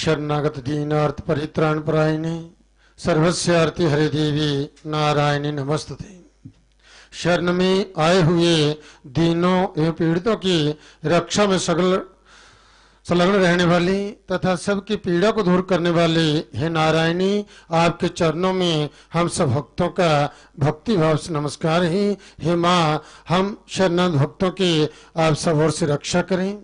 शरणागत दीनार्थ परित्राण परायणे सर्वस्यार्ति हरे देवी नारायणी नमस्तुते। शरण में आए हुए दीनों एवं पीड़ितों की रक्षा में संलग्न रहने वाली तथा सबकी पीड़ा को दूर करने वाली हे नारायणी, आपके चरणों में हम सब भक्तों का भक्ति भाव से नमस्कार है। हे माँ, हम शरणागत भक्तों की आप सब ओर से रक्षा करें।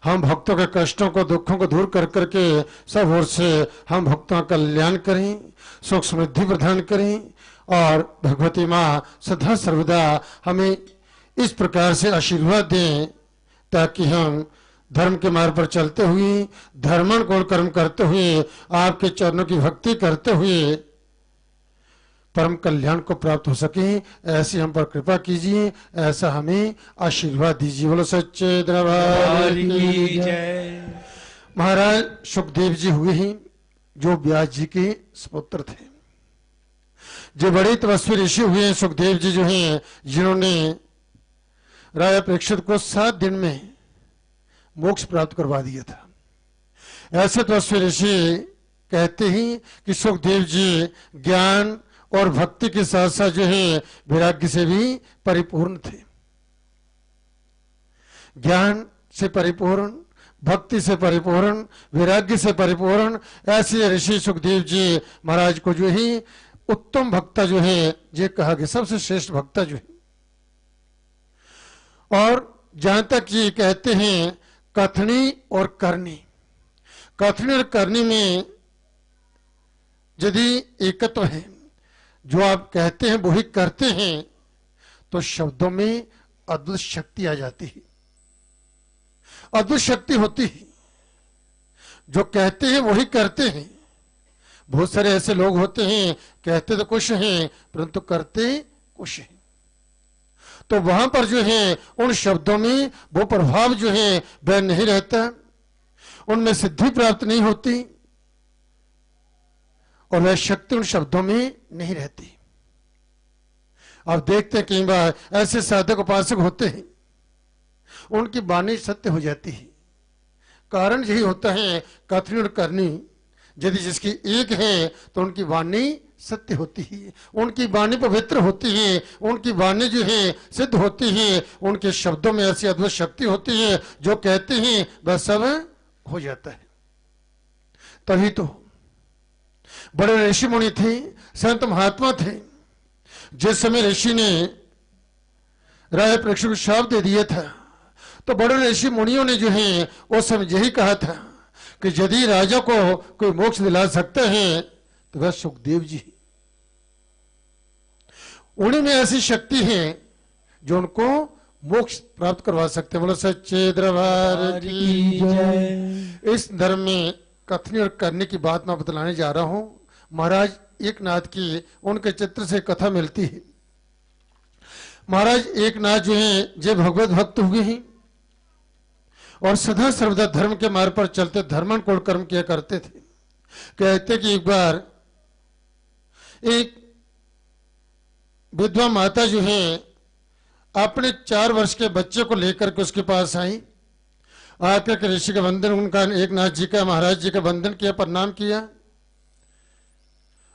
हम भक्तों के कष्टों को दुखों को दूर कर करके सब ओर से हम भक्तों का कल्याण करें, सुख समृद्धि प्रदान करें और भगवती माँ सदा सर्वदा हमें इस प्रकार से आशीर्वाद दें ताकि हम धर्म के मार्ग पर चलते हुए धर्मन को कर्म करते हुए आपके चरणों की भक्ति करते हुए परम कल्याण को प्राप्त हो सके। ऐसी हम पर कृपा कीजिए, ऐसा हमें आशीर्वाद दीजिए। बोलो सच्चे दरबार की जय। महाराज सुखदेव जी हुए हैं जो व्यास जी के सुपुत्र थे, जो बड़े तपस्वी ऋषि हुए हैं। सुखदेव जी जो हैं जिन्होंने राजा परीक्षित को 7 दिन में मोक्ष प्राप्त करवा दिया था। ऐसे तपस्वी ऋषि कहते हैं कि सुखदेव जी ज्ञान और भक्ति के साथ साथ जो है वैराग्य से भी परिपूर्ण थे। ज्ञान से परिपूर्ण, भक्ति से परिपूर्ण, वैराग्य से परिपूर्ण ऐसे ऋषि सुखदेव जी महाराज को जो है उत्तम भक्ता जो है ये कहा गया, सबसे श्रेष्ठ भक्ता जो है। और जहां तक ये कहते हैं कथनी और करनी, कथनी और करनी में यदि एकत्व है, जो आप कहते हैं वही करते हैं, तो शब्दों में अद्भुत शक्ति आ जाती है, अद्भुत शक्ति होती है। जो कहते हैं वही करते हैं। बहुत सारे ऐसे लोग होते हैं कहते तो कुछ हैं परंतु करते कुछ हैं। तो वहां पर जो है उन शब्दों में वो प्रभाव जो है वह नहीं रहता, उनमें सिद्धि प्राप्त नहीं होती और वह शक्ति उन शब्दों में नहीं रहती। आप देखते हैं कई बार ऐसे साधक उपासक होते हैं, उनकी वाणी सत्य हो जाती है। कारण यही होता है कथनी और करनी यदि जिसकी एक है तो उनकी वाणी सत्य होती है, उनकी वाणी पवित्र होती है, उनकी वाणी जो है सिद्ध होती है, उनके शब्दों में ऐसी अद्भुत शक्ति होती है, जो कहते हैं वह सब हो जाता है। तभी तो बड़े ऋषि मुनि थे, संत महात्मा थे। जिस समय ऋषि ने राजा परीक्षित को शाप दे दिया था तो बड़े ऋषि मुनियों ने जो है उस समय यही कहा था कि यदि राजा को कोई मोक्ष दिला सकते हैं तो वह सुखदेव जी, उन्हीं में ऐसी शक्ति है जो उनको मोक्ष प्राप्त करवा सकते हैं। बोलो सच्चे दरबार की जय। इस धर्म में कथनी और करने की बात मैं बतलाने जा रहा हूं। महाराज एक नाथ की उनके चित्र से कथा मिलती है। महाराज एक नाथ जो है जे भगवत भक्त हुए हैं और सदा सर्वदा धर्म के मार्ग पर चलते धर्मन को कर्म किया करते थे। कहते कि एक बार एक विधवा माता जो है अपने 4 वर्ष के बच्चे को लेकर के उसके पास आई। आकर के ऋषि का वंदन, उनका एक नाथ जी का महाराज जी का वंदन किया, प्रणाम किया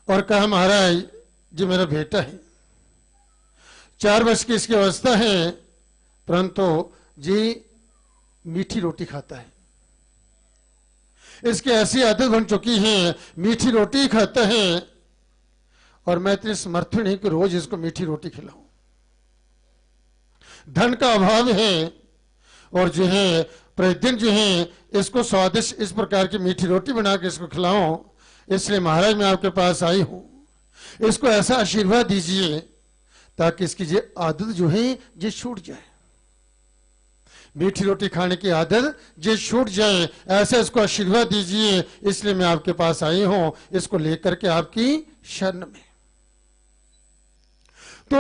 और कहा महाराज जी मेरा बेटा है, 4 वर्ष की इसकी अवस्था है परंतु जी मीठी रोटी खाता है, इसकी ऐसी आदत बन चुकी है मीठी रोटी खाता है और मैं इतनी समर्थ नहीं कि रोज इसको मीठी रोटी खिलाऊं। धन का अभाव है और जो है प्रतिदिन जो है इसको स्वादिष्ट इस प्रकार की मीठी रोटी बना के इसको खिलाऊं, इसलिए महाराज मैं आपके पास आई हूं, इसको ऐसा आशीर्वाद दीजिए ताकि इसकी ये आदत जो है ये छूट जाए, मीठी रोटी खाने की आदत ये छूट जाए, ऐसा इसको आशीर्वाद दीजिए। इसलिए मैं आपके पास आई हूं, इसको लेकर के आपकी शरण में। तो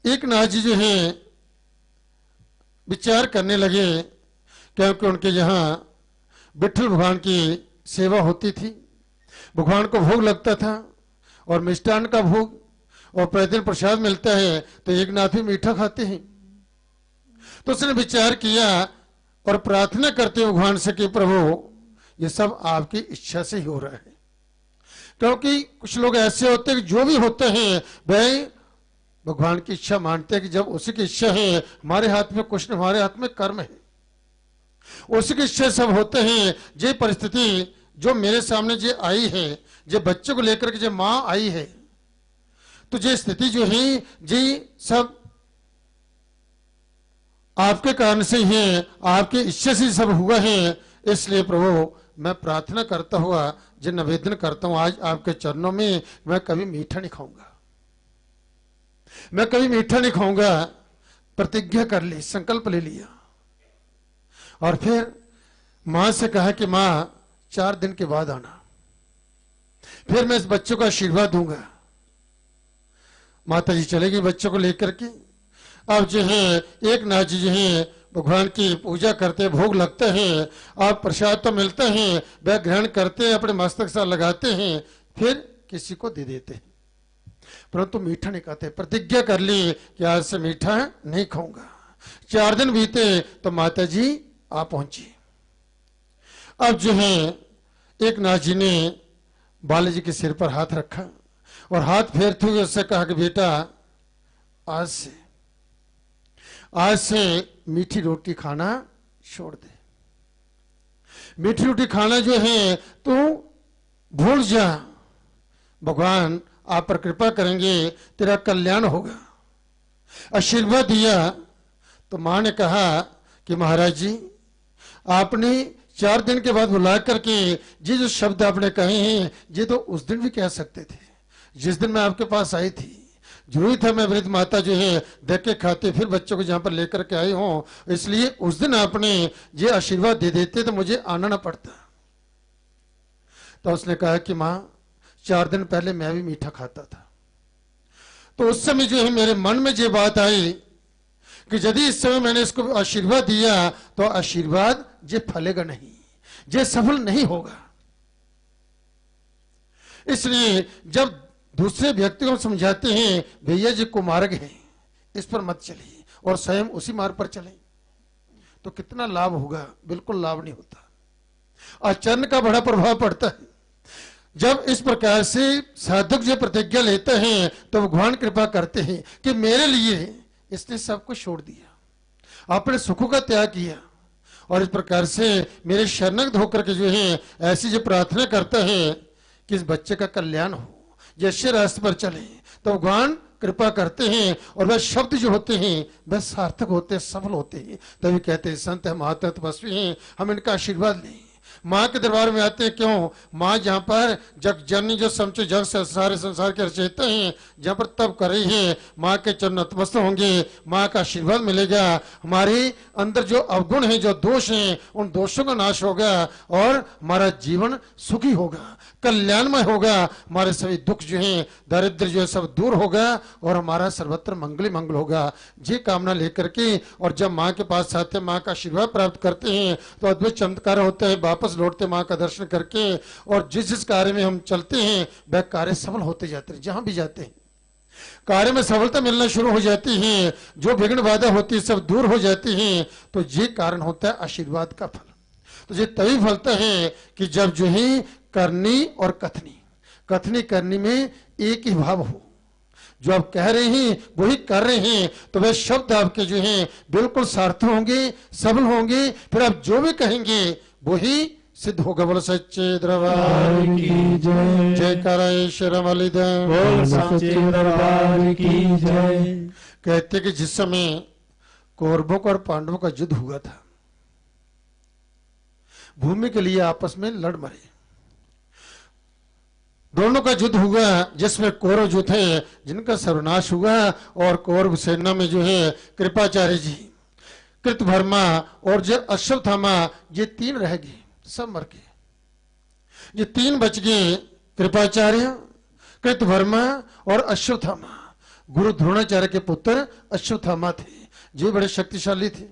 एक नाथ जी जो है विचार करने लगे, क्योंकि उनके यहाँ विठल भगवान की सेवा होती थी, भगवान को भोग लगता था और मिष्टान का भोग और प्रतिदिन प्रसाद मिलता है, तो एक नाथ भी मीठा खाते हैं। तो उसने विचार किया और प्रार्थना करते भगवान से कि प्रभु ये सब आपकी इच्छा से ही हो रहा है। क्योंकि कुछ लोग ऐसे होते हैं कि जो भी होते हैं भाई भगवान की इच्छा मानते हैं कि जब उसी की इच्छा है, हमारे हाथ में कुछ नहीं, हमारे हाथ में कर्म है, उसी की इच्छा सब होते हैं। जे परिस्थिति जो मेरे सामने जे आई है, जे बच्चे को लेकर के जो माँ आई है, तो जे स्थिति जो है जी सब आपके कारण से ही है, आपके इच्छा से सब हुआ है। इसलिए प्रभु मैं प्रार्थना करता हुआ जो निवेदन करता हूं आज आपके चरणों में, मैं कभी मीठा नहीं खाऊंगा, मैं कभी मीठा नहीं खाऊंगा। प्रतिज्ञा कर ली, संकल्प ले लिया। और फिर मां से कहा कि मां 4 दिन के बाद आना, फिर मैं इस बच्चों को आशीर्वाद दूंगा। माता जी चलेगी बच्चों को लेकर के। अब जो है एक नाथ जी जो है भगवान की पूजा करते, भोग लगते हैं, आप प्रसाद तो मिलते हैं, वह ग्रहण करते हैं, अपने मस्तक से लगाते हैं, फिर किसी को दे देते हैं, परंतु मीठा नहीं खाते। प्रतिज्ञा कर ली कि आज से मीठा नहीं खाऊंगा। 4 दिन बीते तो माता जी आ पहुंची। अब जो है एक नाथ जी ने बालाजी के सिर पर हाथ रखा और हाथ फेरते हुए उससे कहा कि बेटा आज से मीठी रोटी खाना छोड़ दे। मीठी रोटी खाना जो है तू भूल जा, भगवान आप पर कृपा करेंगे, तेरा कल्याण होगा। आशीर्वाद दिया तो मां ने कहा कि महाराज जी आपने 4 दिन के बाद बुला करके ये जो शब्द आपने कहे हैं ये तो उस दिन भी कह सकते थे, जिस दिन मैं आपके पास आई थी। जरूरी था मैं वृद्ध माता जो है देख के खाते फिर बच्चों को जहां पर लेकर के आई हूं, इसलिए उस दिन आपने ये आशीर्वाद दे देते तो मुझे आना ना पड़ता। तो उसने कहा कि मां 4 दिन पहले मैं भी मीठा खाता था, तो उस समय जो है मेरे मन में ये बात आई कि यदि इस समय मैंने इसको आशीर्वाद दिया तो आशीर्वाद ये फलेगा नहीं, ये सफल नहीं होगा। इसलिए जब दूसरे व्यक्ति को समझाते हैं भैया जी कुमार्ग है, इस पर मत चलिए और स्वयं उसी मार्ग पर चलें, तो कितना लाभ होगा? बिल्कुल लाभ नहीं होता। आचरण का बड़ा प्रभाव पड़ता है। जब इस प्रकार से साधक जो प्रतिज्ञा लेते हैं तो भगवान कृपा करते हैं कि मेरे लिए इसने सब कुछ छोड़ दिया, अपने सुखों का त्याग किया, और इस प्रकार से मेरे शरणगत होकर के जो है ऐसी जो प्रार्थना करता है कि इस बच्चे का कल्याण हो, यश्य रास्ते पर चले, तो भगवान कृपा करते हैं। और वह शब्द जो होते हैं वह सार्थक होते हैं, सफल होते हैं। तभी कहते हैं संत है महात्मा तपस्वी हैं, हम इनका आशीर्वाद लें। माँ के दरबार में आते हैं क्यों? माँ जहाँ पर जग जननी जो समझे जग से सारे संसार के रचयिता हैं, जहाँ पर तब कर रही है, माँ के चरण नतमस्त होंगे, माँ का आशीर्वाद मिलेगा। हमारे अंदर जो अवगुण है, जो दोष हैं, उन दोषों का नाश होगा और हमारा जीवन सुखी होगा, कल्याणमय होगा। हमारे सभी दुख जो हैं, दारिद्र जो है सब दूर होगा और हमारा सर्वत्र मंगल ही मंगल होगा। ये कामना लेकर के और जब माँ के पास आते हैं, माँ का आशीर्वाद प्राप्त करते हैं तो अद्भुत चमत्कार होते हैं। वापस लौटते माँ का दर्शन करके और जिस जिस कार्य में हम चलते हैं वह कार्य सफल होते जाते हैं। जहां भी जाते हैं कार्य में सफलता मिलना शुरू हो जाती है, जो विघ्न बाधा होती है सब दूर हो जाती हैं। तो ये कारण होता है आशीर्वाद का फल। तो ये तभी फलता है कि जब जो है करनी और कथनी करनी में एक ही भाव हो, जो आप कह रहे हैं वही कर रहे हैं, तो वह शब्द आपके जो हैं बिल्कुल सार्थक होंगे, सफल होंगे। फिर आप जो भी कहेंगे वही सिद्ध होगा। बोलो सच्चे दरबार की जय, जयकारा श्री दरबार की जय। कहते कि जिस समय कौरवों का और पांडवों का युद्ध हुआ था, भूमि के लिए आपस में लड़ मरे, दोनों का युद्ध हुआ, जिसमें कौरव जो थे जिनका सर्वनाश हुआ, और कौरव सेना में जो है कृपाचार्य जी, कृतवर्मा और जो अश्वत्थामा, ये 3 रह गए, सब मर गए। ये 3 बच गए, कृपाचार्य, कृतवर्मा और अश्वत्थामा। गुरु द्रोणाचार्य के पुत्र अश्वत्थामा थे, जो बड़े शक्तिशाली थे।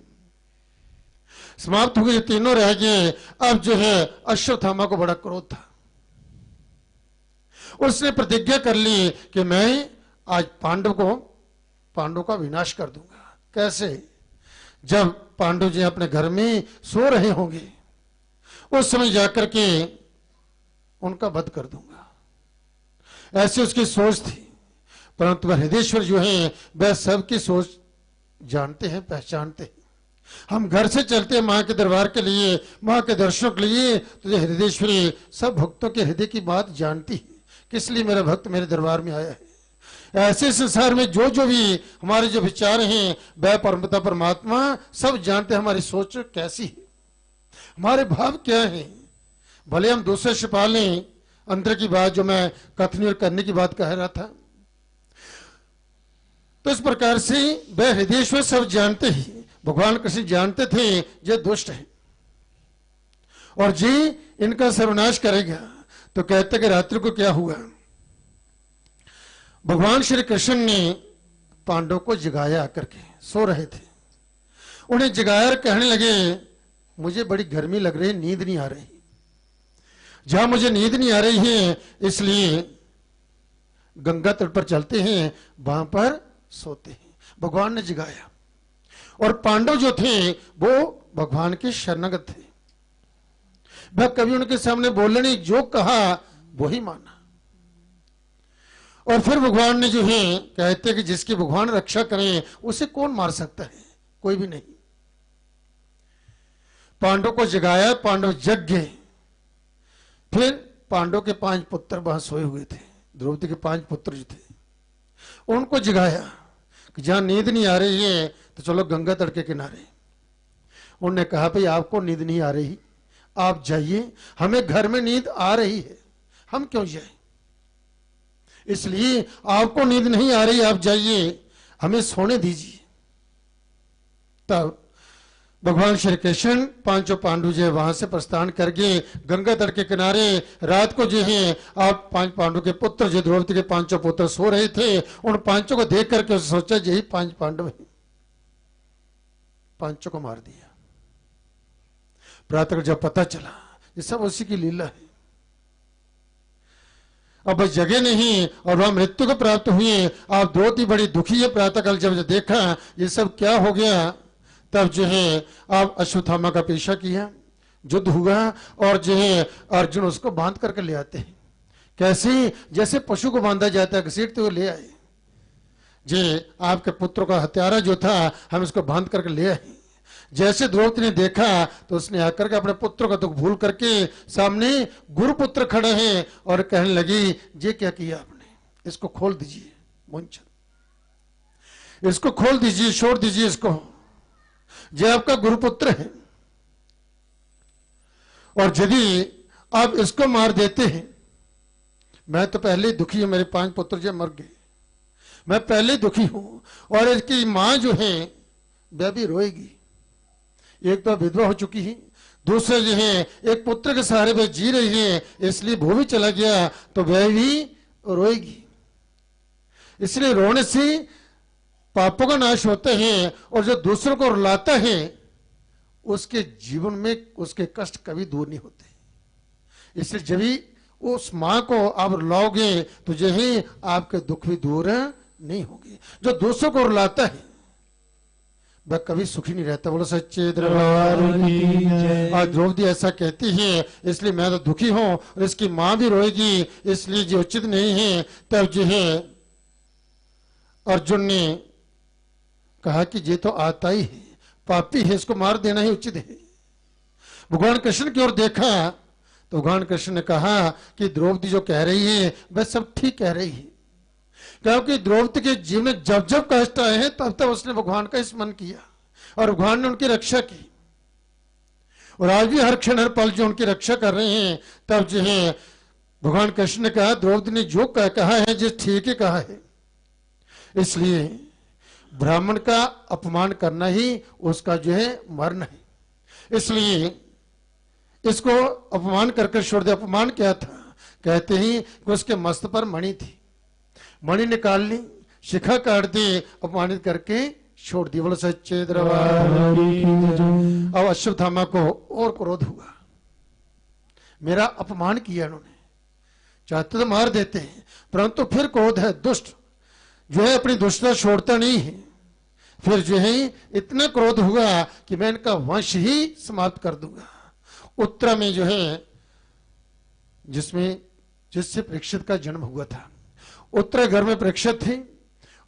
समाप्त हो गए, ये तीनों रह गए। अब जो है अश्वत्थामा को बड़ा क्रोध था, उसने प्रतिज्ञा कर ली कि मैं आज पांडव का विनाश कर दूंगा। कैसे? जब पांडव जी अपने घर में सो रहे होंगे उस समय जाकर के उनका वध कर दूंगा। ऐसी उसकी सोच थी। परंतु वह हृदयेश्वर जो है वह सबकी सोच जानते हैं, पहचानते हैं। हम घर से चलते हैं मां के दरबार के लिए, मां के दर्शनों के लिए, तो ये हृदयेश्वरी सब भक्तों के हृदय की बात जानती है, किस लिए मेरा भक्त मेरे दरबार में आया है। ऐसे संसार में जो जो भी हमारे जो विचार हैं वह परमपिता परमात्मा सब जानते हैं, हमारी सोच कैसी है, हमारे भाव क्या है। भले हम दूसरे छिपा लें अंदर की बात जो मैं कथनी और करने की बात कह रहा था। तो इस प्रकार से वह हृदयेश्वर सब जानते हैं। भगवान कृष्ण जानते थे ये दुष्ट है और जी इनका सर्वनाश करेगा। तो कहते कि रात्रि को क्या हुआ, भगवान श्री कृष्ण ने पांडवों को जगाया आकर के, सो रहे थे, उन्हें जगाया और कहने लगे मुझे बड़ी गर्मी लग रही है, नींद नहीं आ रही। जहां मुझे नींद नहीं आ रही है इसलिए गंगा तट पर चलते हैं, वहां पर सोते हैं। भगवान ने जगाया और पांडव जो थे वो भगवान के शरणागत थे। वह कभी उनके सामने बोले नहीं, जो कहा वो ही माना। और फिर भगवान ने जो है कहते कि जिसकी भगवान रक्षा करें उसे कौन मार सकता है, कोई भी नहीं। पांडव को जगाया, पांडव जग गए। फिर पांडव के 5 पुत्र वहां सोए हुए थे, द्रौपदी के 5 पुत्र जो थे उनको जगाया कि जहां नींद नहीं आ रही है तो चलो गंगा तट के किनारे। उन्होंने कहा भाई आपको नींद नहीं आ रही, आप जाइए, हमें घर में नींद आ रही है, हम क्यों जाए, इसलिए आपको नींद नहीं आ रही, आप जाइए, हमें सोने दीजिए। तब भगवान श्री कृष्ण 5 पांडु जो है वहां से प्रस्थान करके गंगा तट के किनारे रात को जो है आप 5 पांडु के पुत्र जो द्रौपदी के 5 पुत्र सो रहे थे, उन 5 को देख करके सोचा यही 5 पांडव हैं, 5 को मार दिया। प्रातः जब पता चला ये सब उसी की लीला है। अब जगह नहीं और वह मृत्यु को प्राप्त हुए। आप द्रौपदी बड़ी दुखी है। प्रातःकाल जब देखा ये सब क्या हो गया, तब जो है आप अश्वत्थामा का पीछा किया, युद्ध हुआ और जो है अर्जुन उसको बांध करके ले आते हैं। कैसे, जैसे पशु को बांधा जाता है, घसीटते हुए ले आए। जे आपके पुत्र का हत्यारा जो था हम इसको बांध करके ले आए। जैसे द्रौपदी ने देखा तो उसने आकर के अपने पुत्र का दुख भूल करके सामने गुरुपुत्र खड़े हैं और कहने लगी ये क्या किया आपने, इसको खोल दीजिए, मुंच इसको खोल दीजिए, छोड़ दीजिए इसको, ये आपका गुरुपुत्र है और यदि आप इसको मार देते हैं, मैं तो पहले ही दुखी हूं, मेरे 5 पुत्र जो मर गए, मैं पहले ही दुखी हूं और इसकी मां जो है वह भी रोएगी। एक तो विधवा हो चुकी है, दूसरे जो है एक पुत्र के सहारे वह जी रही है, इसलिए वो भी चला गया तो वह भी रोएगी। इसलिए रोने से पापों का नाश होता है और जो दूसरों को रुलाता है उसके जीवन में उसके कष्ट कभी दूर नहीं होते। इसलिए जब भी उस मां को आप रुलाओगे तो जो है आपके दुख भी दूर नहीं होंगे। जो दूसरों को रुलाता है वह कभी सुखी नहीं रहता। बोलो सच्चे दरबार की। आज द्रौपदी ऐसा कहती है, इसलिए मैं तो दुखी हूं और इसकी मां भी रोएगी, इसलिए जो उचित नहीं है। तब जो है अर्जुन ने कहा कि ये तो आता ही है, पापी है, इसको मार देना ही उचित है। भगवान कृष्ण की ओर देखा तो भगवान कृष्ण ने कहा कि द्रौपदी जो कह रही है वह सब ठीक कह रही है, क्योंकि द्रौपदी के जीवन में जब जब कष्ट आए हैं तब तब उसने भगवान का स्मरण किया और भगवान ने उनकी रक्षा की। और आज भी हर क्षण हर पल जो उनकी रक्षा कर रहे हैं। तब जो है भगवान कृष्ण ने कहा द्रौपदी ने जो कहा है जो ठीक ही कहा है, इसलिए ब्राह्मण का अपमान करना ही उसका जो है मरण है। इसलिए इसको अपमान करके छोड़ दे। अपमान क्या था, कहते ही कि उसके मस्त पर मणि थी, मणि निकाल ली, शिखा काट दी, अपमानित करके छोड़ दी। बोलो सच्चे दरबार। अब अश्वत्थामा को और क्रोध हुआ, मेरा अपमान किया इन्होंने, चाहते तो मार देते हैं परंतु फिर क्रोध है, दुष्ट जो है अपनी दुष्टता छोड़ता नहीं है। फिर जो है इतना क्रोध हुआ कि मैं इनका वंश ही समाप्त कर दूंगा। उत्तरा में जो है जिससे परीक्षित का जन्म हुआ था, उत्तरा घर में परीक्षित थे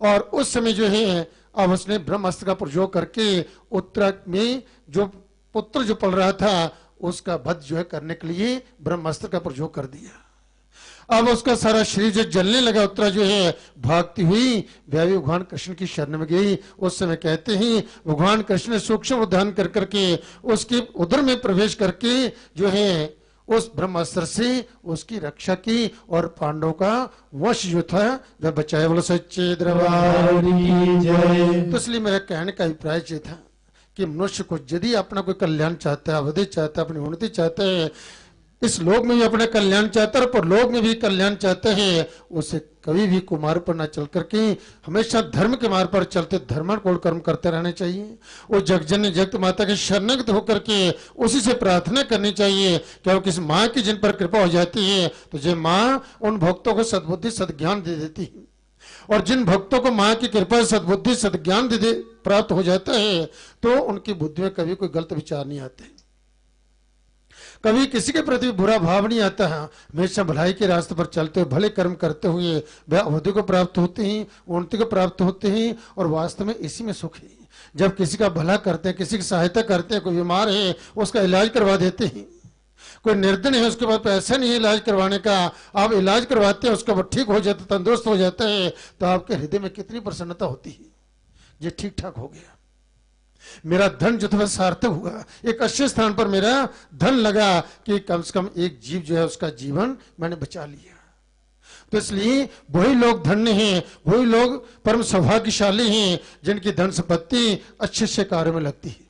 और उस समय जो है अब उसने ब्रह्मास्त्र का प्रयोग करके उत्तरा में जो पुत्र जो पल रहा था उसका वध जो है करने के लिए ब्रह्मास्त्र का प्रयोग कर दिया। अब उसका सारा शरीर जो जलने लगा, उत्तरा जो है भागती हुई व्यावी भगवान कृष्ण की शरण में गई। उस समय कहते हैं भगवान कृष्ण ने सूक्ष्म ध्यान कर करके उसके उदर में प्रवेश करके जो है उस ब्रह्मास्त्र से उसकी रक्षा की और पांडवों का वश जो था वह बचाए। बोलो सच्चे दरबार की जय। तो इसलिए मेरा कहने का अभिप्राय ये था कि मनुष्य को यदि अपना कोई कल्याण चाहता है, अवधि चाहता है, अपनी उन्नति चाहता है, इस लोक में भी अपना कल्याण चाहता है पर लोक में भी कल्याण चाहते हैं, उसे कभी भी कुमार्ग पर न चल करके हमेशा धर्म के मार्ग पर चलते धर्मानुकूल कर्म करते रहने चाहिए। वो जगजननी जगत माता के शरणागत होकर के उसी से प्रार्थना करनी चाहिए, क्योंकि इस माँ की जिन पर कृपा हो जाती है तो जो माँ उन भक्तों को सद्बुद्धि सद्ज्ञान दे देती है, और जिन भक्तों को माँ की कृपा सद्बुद्धि सद्ज्ञान दे प्राप्त हो जाता है तो उनकी बुद्धि में कभी कोई गलत विचार नहीं आते, कभी किसी के प्रति बुरा भाव नहीं आता है। हमेशा भलाई के रास्ते पर चलते हुए भले कर्म करते हुए वह अवधि को प्राप्त होते हैं, उन्नति को प्राप्त होते हैं और वास्तव में इसी में सुख है। जब किसी का भला करते हैं, किसी की सहायता करते हैं, कोई बीमार है उसका इलाज करवा देते हैं, कोई निर्धन है उसके पास पैसा नहीं है इलाज करवाने का, आप इलाज करवाते हैं उसका वो ठीक हो जाता है, तंदुरुस्त हो जाता है, तो आपके हृदय में कितनी प्रसन्नता होती है, ये ठीक ठाक हो गया, मेरा धन जो था सार्थक हुआ, एक अच्छे स्थान पर मेरा धन लगा कि कम से कम एक जीव जो है उसका जीवन मैंने बचा लिया। तो इसलिए वही लोग धन्य हैं, वही लोग परम सौभाग्यशाली हैं जिनकी धन संपत्ति अच्छे अच्छे कार्य में लगती है।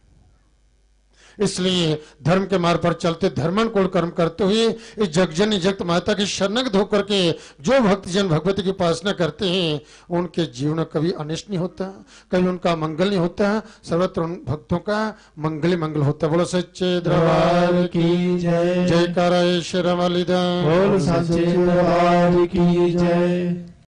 इसलिए धर्म के मार्ग पर चलते धर्मानुकूल कर्म करते हुए इस जगजननी जगत माता की शरणगत होकर के जो भक्तजन भगवती की उपासना करते हैं उनके जीवन में कभी अनिष्ट नहीं होता, कभी उनका मंगल नहीं होता, सर्वत्र उन भक्तों का मंगल ही मंगल होता। बोलो सच्चे दरबार की जय। जयकारा श्री राम वाली दा। बोलो सच्चे दरबार की जय।